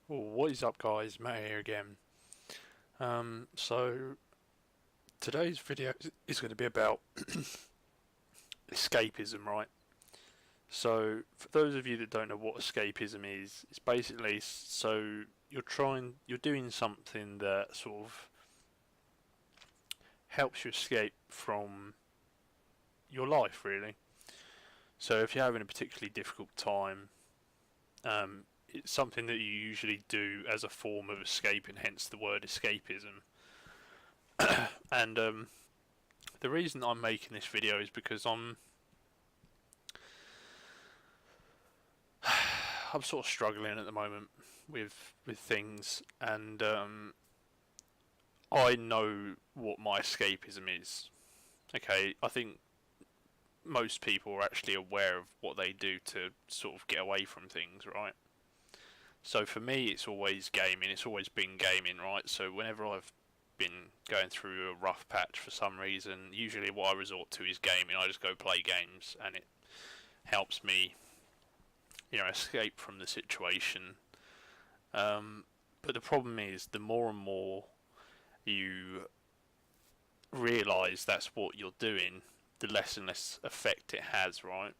What is up, guys? Matt here again. So today's video is going to be about escapism, right? So for those of you that don't know what escapism is, it's basically you're doing something that sort of helps you escape from your life, really. So if you're having a particularly difficult time, it's something that you usually do as a form of escaping, hence the word escapism. And the reason I'm making this video is because I'm sort of struggling at the moment with things, and I know what my escapism is. Okay, I think most people are actually aware of what they do to sort of get away from things, right? So for me, it's always gaming. It's always been gaming, right? So whenever I've been going through a rough patch for some reason, usually what I resort to is gaming. I just go play games, and it helps me, escape from the situation. But the problem is, the more and more you realise that's what you're doing, the less and less effect it has, right?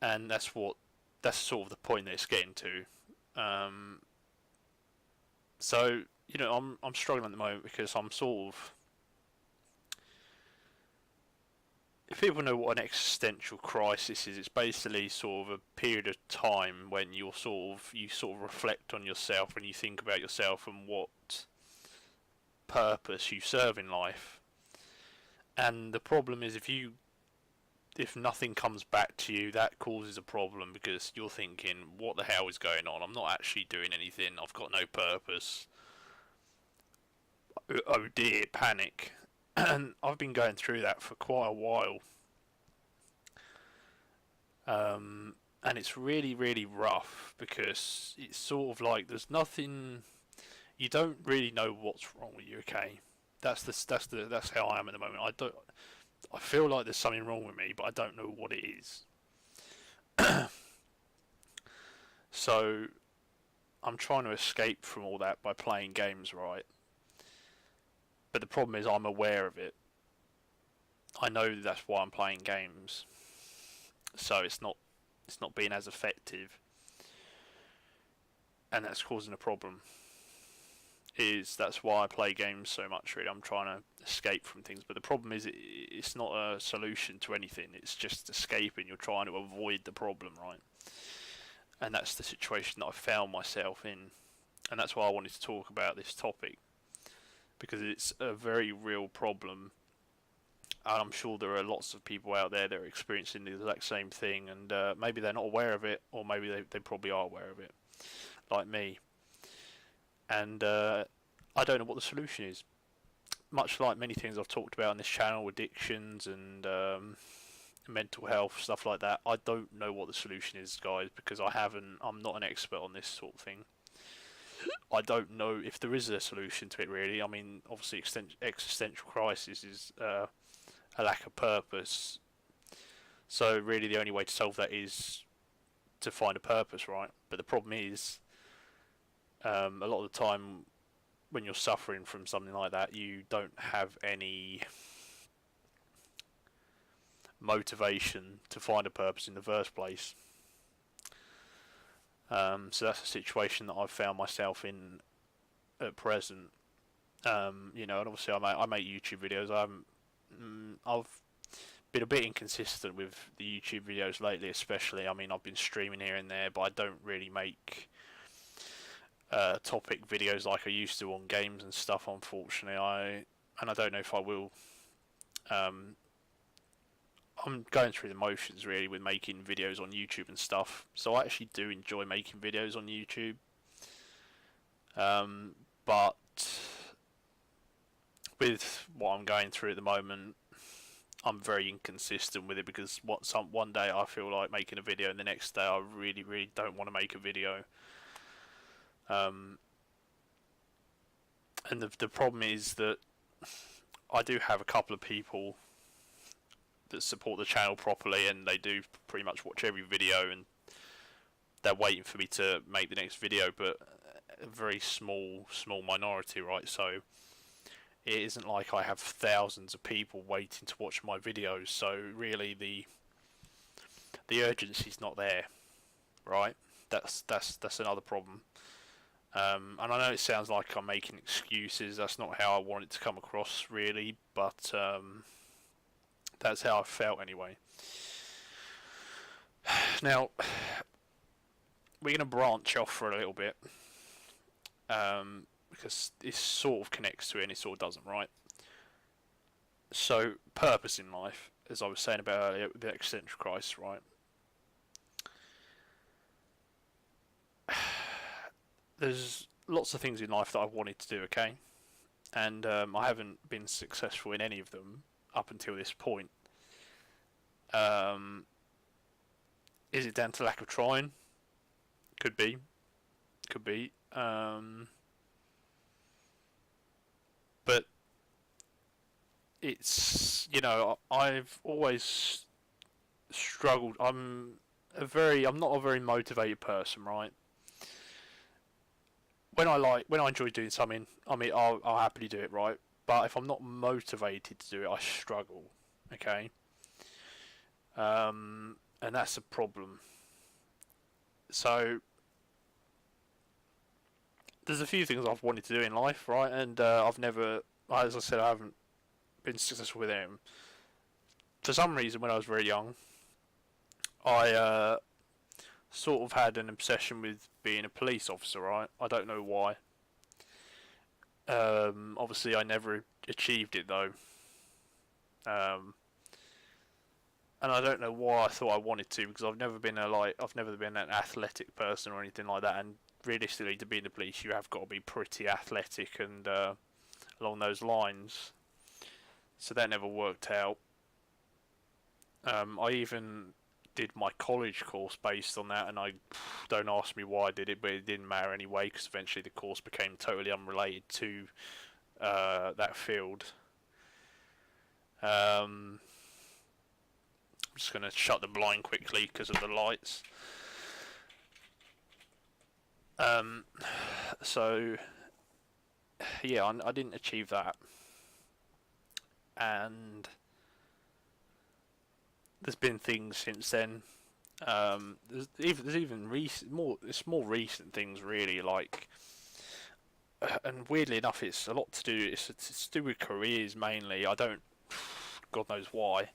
And that's sort of the point that it's getting to. Um, I'm struggling at the moment because I'm sort of, if people know what an existential crisis is, it's basically sort of a period of time when you sort of reflect on yourself and you think about yourself and what purpose you serve in life. And the problem is, if nothing comes back to you, that causes a problem because you're thinking, what the hell is going on? I'm not actually doing anything. I've got no purpose. Oh dear, panic. And I've been going through that for quite a while. And it's really, really rough because it's sort of like there's nothing. You don't really know what's wrong with you. Okay, that's how I am at the moment. I feel like there's something wrong with me, but I don't know what it is. So I'm trying to escape from all that by playing games, right? But the problem is I'm aware of it. I know that's why I'm playing games. So it's not being as effective, and that's causing a problem. That's why I play games so much. Really, I'm trying to escape from things, but the problem is it's not a solution to anything. It's just escaping. You're trying to avoid the problem, right? And that's the situation that I found myself in, and that's why I wanted to talk about this topic because it's a very real problem. And I'm sure there are lots of people out there that are experiencing the exact same thing, and maybe they're not aware of it, or maybe they probably are aware of it, like me. And I don't know what the solution is. Much like many things I've talked about on this channel, addictions and mental health, stuff like that, I don't know what the solution is, guys, because I'm not an expert on this sort of thing. I don't know if there is a solution to it, really. I mean, obviously, existential crisis is a lack of purpose. So, really, the only way to solve that is to find a purpose, right? But the problem is, a lot of the time, when you're suffering from something like that, you don't have any motivation to find a purpose in the first place. So that's a situation that I've found myself in at present. And obviously I make YouTube videos. I've been a bit inconsistent with the YouTube videos lately, especially. I mean, I've been streaming here and there, but I don't really make topic videos like I used to on games and stuff. Unfortunately, I don't know if I will. I'm going through the motions really with making videos on YouTube and stuff. So I actually do enjoy making videos on YouTube. But with what I'm going through at the moment, I'm very inconsistent with it because one day I feel like making a video and the next day I really, really don't want to make a video. And the problem is that I do have a couple of people that support the channel properly, and they do pretty much watch every video, and they're waiting for me to make the next video, but a very small minority, right? So it isn't like I have thousands of people waiting to watch my videos. So really, the urgency's not there, right? That's another problem. And I know it sounds like I'm making excuses. That's not how I want it to come across, really. But that's how I felt anyway. Now, we're going to branch off for a little bit. Because it sort of connects to it and it sort of doesn't, right? So, purpose in life, as I was saying about earlier, with the existential crisis, right? There's lots of things in life that I've wanted to do, okay? And I haven't been successful in any of them up until this point. Is it down to lack of trying? Could be. But it's, I've always struggled. I'm not a very motivated person, right? When I enjoy doing something, I'll happily do it, right? But if I'm not motivated to do it, I struggle. Okay. And that's a problem. So there's a few things I've wanted to do in life, right? And I've never, as I said, I haven't been successful with them. For some reason, when I was very young, I sort of had an obsession with being a police officer, right? I don't know why. Obviously, I never achieved it though. And I don't know why I thought I wanted to, because I've never been an athletic person or anything like that. And realistically, to be in the police, you have got to be pretty athletic and along those lines. So that never worked out. I even did my college course based on that, and don't ask me why I did it, but it didn't matter anyway, because eventually the course became totally unrelated to that field. I'm just going to shut the blind quickly because of the lights. So yeah, I didn't achieve that, and there's been things since then. There's even more recent things, really, like, and weirdly enough, it's a lot to do. It's to do with careers mainly. I don't, God knows why.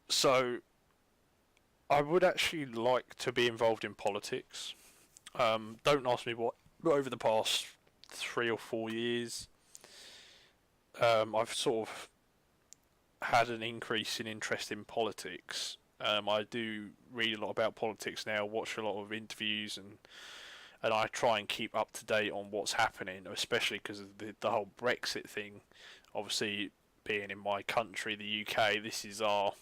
So I would actually like to be involved in politics. Don't ask me what. But over the past 3 or 4 years, I've sort of had an increase in interest in politics. I do read a lot about politics now, watch a lot of interviews, and I try and keep up to date on what's happening, especially because of the whole Brexit thing. Obviously, being in my country, the UK, this is our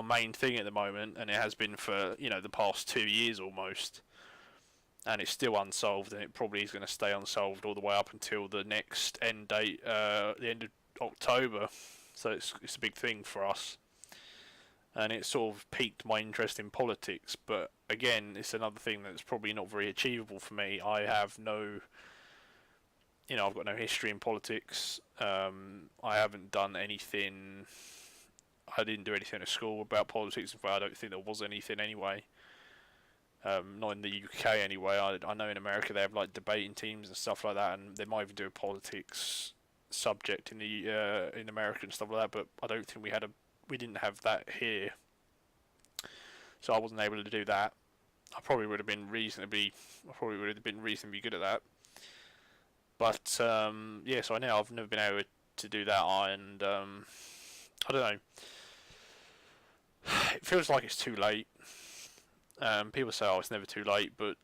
main thing at the moment, and it has been for the past 2 years almost. And it's still unsolved, and it probably is going to stay unsolved all the way up until the next end date, the end of October. So it's a big thing for us, and it sort of piqued my interest in politics. But again, it's another thing that's probably not very achievable for me. I have no, I've got no history in politics. I haven't done anything. I didn't do anything at school about politics. In fact, I don't think there was anything anyway. Not in the UK anyway. I know in America they have like debating teams and stuff like that, and they might even do a politics subject in America and stuff like that. But I don't think we didn't have that here, so I wasn't able to do that. I probably would have been reasonably good at that. But yeah, so I've never been able to do that, and I don't know. It feels like it's too late. People say, "Oh, it's never too late," but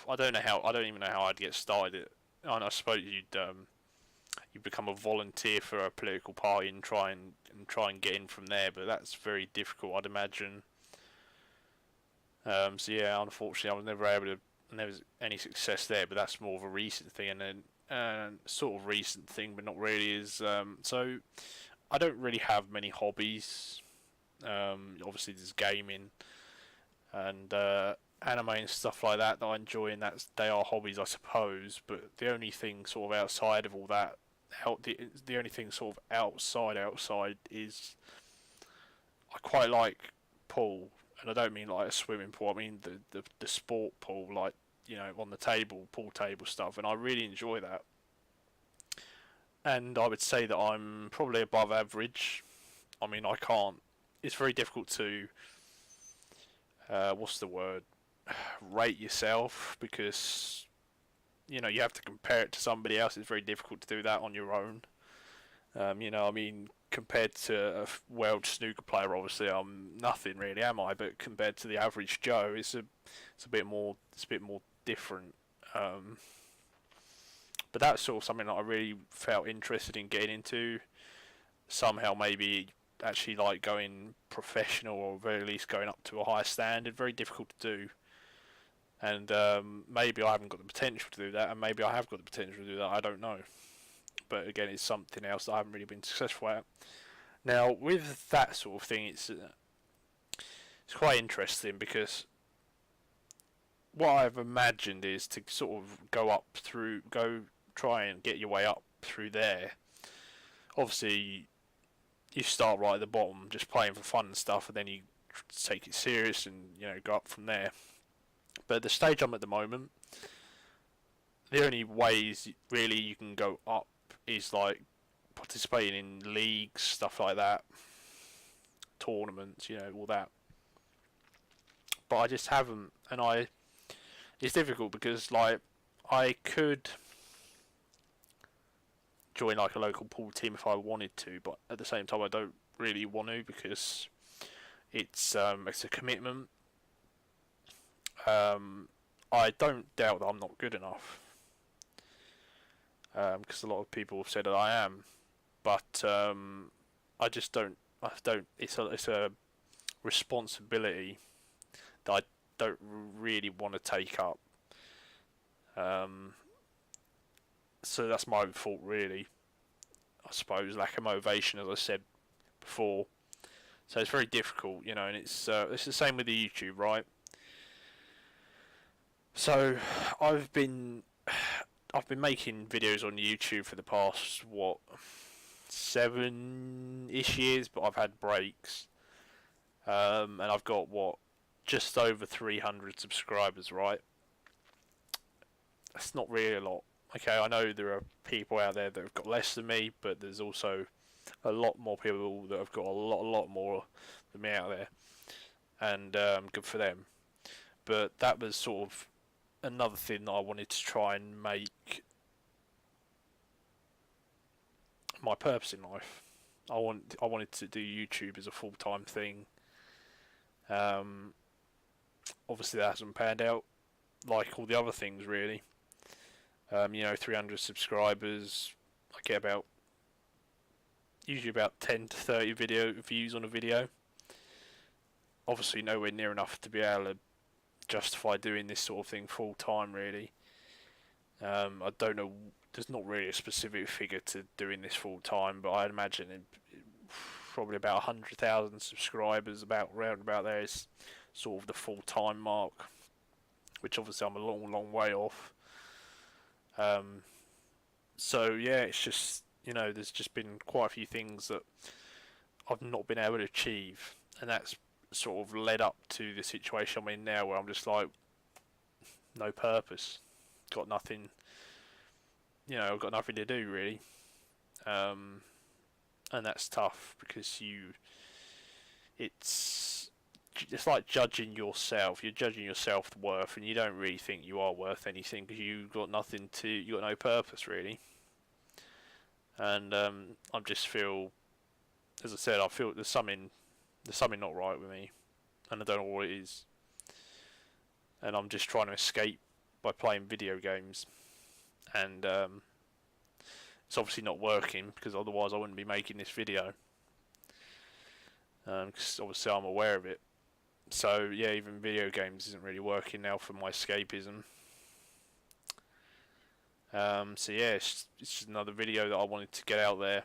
I don't even know how I'd get started. And I suppose you become a volunteer for a political party and try and get in from there, but that's very difficult, I'd imagine. So yeah, unfortunately, I was never able to. There was any success there, but that's more of a recent thing, and then sort of recent thing, but not really. Is so I don't really have many hobbies. Obviously, there's gaming. and anime and stuff like that I enjoy, and they are hobbies, I suppose. But the only thing sort of outside of all that, the only thing sort of outside is I quite like pool, and I don't mean like a swimming pool. I mean the sport pool, like on the table, pool table stuff, and I really enjoy that. And I would say that I'm probably above average. I mean, I can't. It's very difficult to what's the word? Rate yourself, because you have to compare it to somebody else. It's very difficult to do that on your own. I mean, compared to a world snooker player, obviously I'm nothing really, am I? But compared to the average Joe, it's a bit more different. Um, but that's sort of something that I really felt interested in getting into. Somehow, maybe actually like going professional, or at very least going up to a higher standard. Very difficult to do, and maybe I haven't got the potential to do that, and maybe I have got the potential to do that. I don't know. But again, it's something else that I haven't really been successful at. Now, with that sort of thing, it's quite interesting, because what I've imagined is to sort of go try and get your way up through there. Obviously, you start right at the bottom, just playing for fun and stuff, and then you take it serious and go up from there. But at the stage I'm at the moment, the only ways really you can go up is like participating in leagues, stuff like that, tournaments, all that. But I just haven't, and it's difficult, because like I could join like a local pool team if I wanted to, but at the same time I don't really want to, because it's a commitment. I don't doubt that I'm not good enough, because a lot of people have said that I am, but I just don't. I don't. It's a responsibility that I don't really want to take up. Um, so that's my own fault, really. I suppose lack of motivation, as I said before. So it's very difficult, and it's the same with the YouTube, right? So I've been I've been making videos on YouTube for the past 7-ish years, but I've had breaks, and I've got just over 300 subscribers, right? That's not really a lot. Okay, I know there are people out there that have got less than me, but there's also a lot more people that have got a lot more than me out there, and good for them. But that was sort of another thing that I wanted to try and make my purpose in life. I wanted to do YouTube as a full-time thing. Um, Obviously that hasn't panned out like all the other things, really. 300 subscribers, I get usually about 10 to 30 video views on a video. Obviously nowhere near enough to be able to justify doing this sort of thing full time, really. I don't know. There's not really a specific figure to doing this full time, but I'd imagine probably about 100,000 subscribers, round about there, is sort of the full time mark, which obviously I'm a long way off. So yeah, it's just there's just been quite a few things that I've not been able to achieve, and that's sort of led up to the situation I'm in now, where I'm just like no purpose, got nothing. I've got nothing to do, really, and that's tough, because it's like judging yourself. You're judging your self-worth, and you don't really think you are worth anything, because you got no purpose, really. And I just feel, as I said, I feel there's something not right with me, and I don't know what it is. And I'm just trying to escape by playing video games, and it's obviously not working, because otherwise I wouldn't be making this video. Because obviously I'm aware of it. So yeah, even video games isn't really working now for my escapism. So yeah, it's just another video that I wanted to get out there.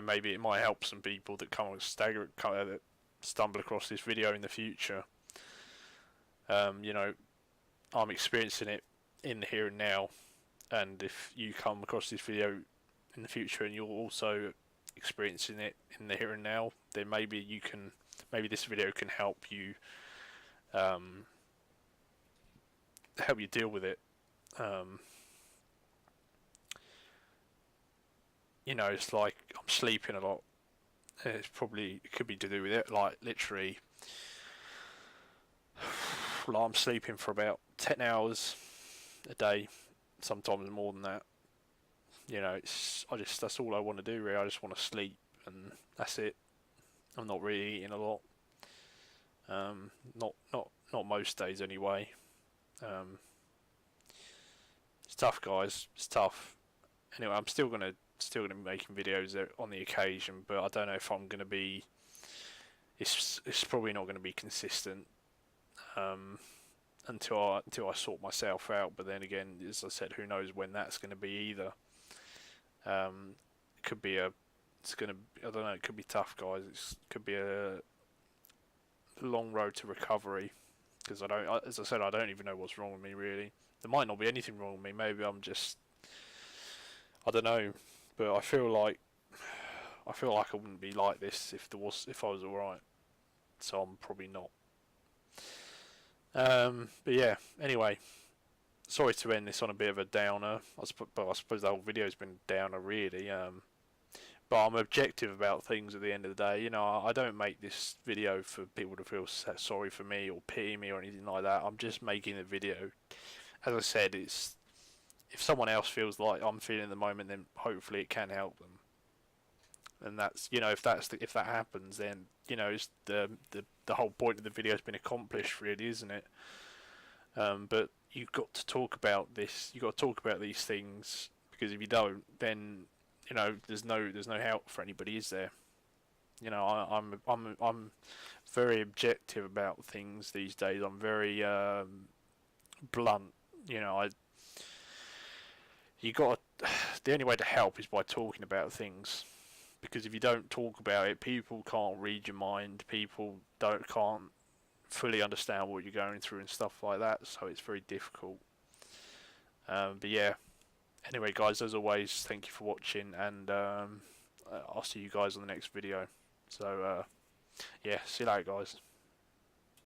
Maybe it might help some people that that stumble across this video in the future, you know, I'm experiencing it in the here and now, and if you come across this video in the future and you're also experiencing it in the here and now, then maybe this video can help you deal with it. You know, it's like I'm sleeping a lot. It could be to do with it. Like literally, like I'm sleeping for about 10 hours a day, sometimes more than that. You know, that's all I want to do really. I just want to sleep, and that's it. I'm not really eating a lot. Not most days anyway. It's tough, guys. It's tough. Anyway, I'm still gonna be making videos on the occasion, but I don't know if I'm gonna be. It's probably not going to be consistent until I sort myself out. But then again, as I said, who knows when that's going to be either. It could be I don't know. It could be tough, guys. It could be a long road to recovery, because as I said, I don't even know what's wrong with me really. There might not be anything wrong with me. Maybe I'm just, I don't know. But I feel like I wouldn't be like this if I was alright. So I'm probably not. But yeah. Anyway, sorry to end this on a bit of a downer. But I suppose the whole video's been downer really. But I'm objective about things at the end of the day. You know, I don't make this video for people to feel sorry for me or pity me or anything like that. I'm just making a video. As I said, if someone else feels like I'm feeling at the moment, then hopefully it can help them. And that's, you know, if that happens, then, you know, it's the whole point of the video has been accomplished, really, isn't it? But you've got to talk about this. You've got to talk about these things, because if you don't, then, you know, there's no help for anybody, is there? You know, I'm very objective about things these days. I'm very blunt. You know, the only way to help is by talking about things, because if you don't talk about it, people can't read your mind. People can't fully understand what you're going through and stuff like that. So it's very difficult. But yeah. Anyway, guys, as always, thank you for watching, and I'll see you guys on the next video. So yeah, see you later, guys.